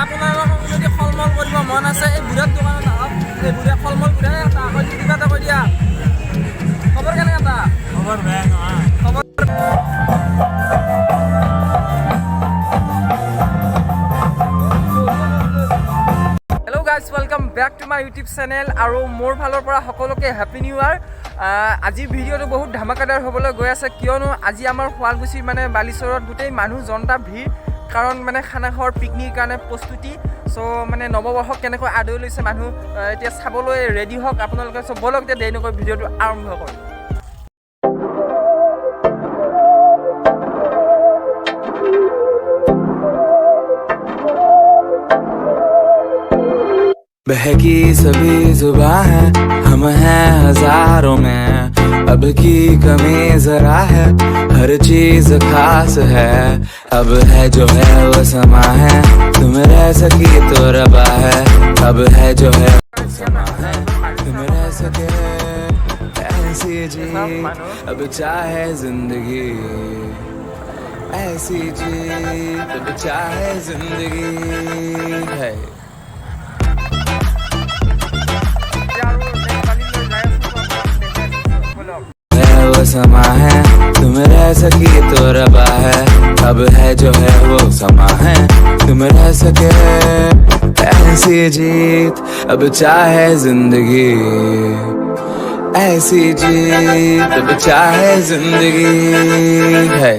আপোনালোকক যদি ফল-মূল কৰিব মন আছে এই বুঢ়াৰ দোকানত আহক। এই বুঢ়া ফল-মূল বুঢ়া আকৌ কিবা এটা কৈ দিয়া। খবৰ কেনেকৈ এটা? খবৰ বেয়া নহয়। খবৰ hello' guys, welcome back to my YouTube channel আৰু মোৰ ফালৰ পৰা সকলোকে হেপী নিউ ইয়াৰ। আজি ভিডিঅ'টো বহুত ধামাকাদাৰ হ'বলৈ গৈ আছে, কিয়নো আজি আমাৰ শুৱালকুছিৰ মানে বালিচৰত গোটেই মানুহ জনতা ভিৰ, কাৰণ মানে খানা খোৱাৰ পিকনিকৰ কাৰণে প্ৰস্তুতি। চ' মানে নৱবৰ্ষক কেনেকৈ আদৰি লৈছে মানুহ এতিয়া চাবলৈ ৰেডি হওক আপোনালোকে। চ' বলক এতিয়া দেৰি নকৰি ভিডিঅ'টো আৰম্ভ কৰোঁ। बहकी सभी जुबां है, हम हैं हजारों में, अब की कमी जरा है, हर चीज खास है, अब है जो है वो समा है, तुम रह सकी तो रबा है, अब है जो है वो समा है, तुम रह सके ऐसी जी, अब चाहे जिंदगी ऐसी जी, अब चाहे जिंदगी है। वो समा है, तुम रह सकी तो रबा है, अब है जो है वो समा है, तुम रह सके ऐसी जीत, अब चाहे जिंदगी ऐसी जीत, अब चाहे जिंदगी है।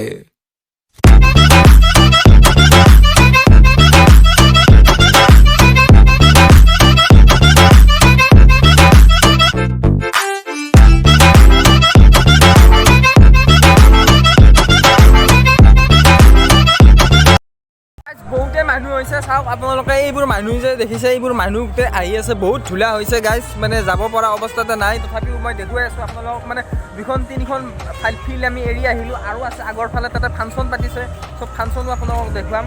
বহুতে মানুহ হৈছে, চাওক আপোনালোকে এইবোৰ মানুহ যে দেখিছে, এইবোৰ মানুহ গোটেই আহি আছে, বহুত ধূলা হৈছে গাইজ, মানে যাব পৰা অৱস্থাতে নাই। তথাপিও মই দেখুৱাই আছোঁ আপোনালোকক, মানে 2-3খন ফিল্ড আমি এৰি আহিলোঁ, আৰু আছে আগৰ ফালে, তাতে ফাংচন পাতিছে। চব ফাংচনো আপোনালোকক দেখুৱাম।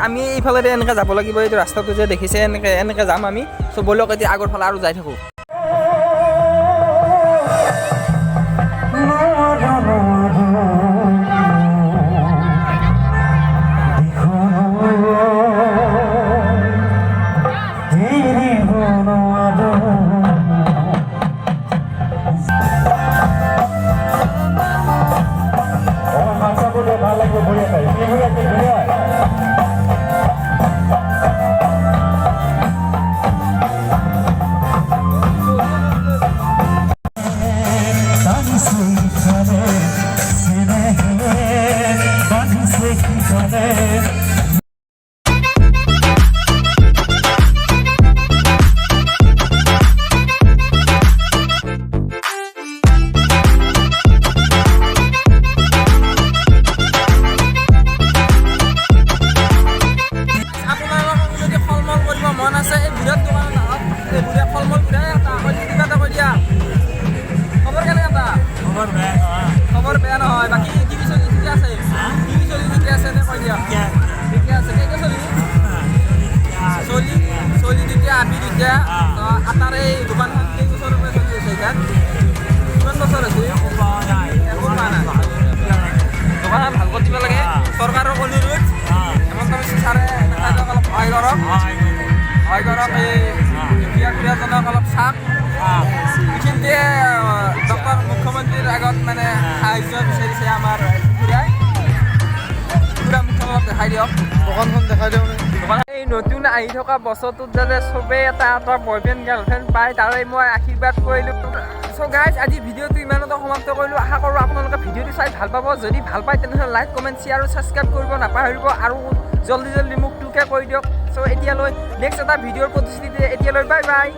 আমি এইফালেদি এনেকৈ যাব লাগিব, এইটো ৰাস্তাটো যে দেখিছে এনেকৈ যাম আমি। চ' বলক এতিয়া আগৰ ফালে আৰু যাই থাকোঁ। খবৰ বেয়া নহয়, বাকী টিভি চলি ঠিকে আছে? টিভি চলি ঠিকে আছে নে কৈ দিয়া? ঠিকে আছে। কেতিয়া চলি তেতিয়া আমি তেতিয়া আটাৰ এই দোকানখন কেইবছৰৰ পৰা চলি আছে ইয়াত? কিমান বছৰ হৈছে? একো পোৱা নাই। দোকানখন ভাল কৰি দিব লাগে, চৰকাৰৰ অনুৰোধ। হেমন্ত বিশ্ব ছাৰে অলপ সহায় কৰক, এই ক্ৰীড়াজনক অলপ চাওক। এইখিনিতে ডক্টৰ মুখ্যমন্ত্ৰীৰ আগত মানে সাহায্য বিচাৰিছে আমাৰ খুড়াই। খুড়া মুখ্যমন্ত্ৰীক দেখাই দিয়ক, দোকানখন দেখাই দিয়ক। এই নতুন আহি থকা বছৰটোত যাতে চবেই এটা বয়ফ্ৰেণ্ড গাৰ্লফ্ৰেণ্ড পায়, তাৰে মই আশীৰ্বাদ কৰিলোঁ। চ' গাইজ, আজি ভিডিঅ'টো ইমানতে সমাপ্ত কৰিলোঁ। আশা কৰোঁ আপোনালোকে ভিডিঅ'টো চাই ভাল পাব। যদি ভাল পায় তেনেহ'লে লাইক, কমেণ্ট, শ্বেয়াৰ আৰু ছাবস্ক্ৰাইব কৰিব নাপাহৰিব, আৰু জল্দি মোক 2K কৰি দিয়ক। চ' এতিয়ালৈ নেক্সট এটা ভিডিঅ'ৰ প্ৰতিশ্ৰুতি, এতিয়ালৈ বাই বাই।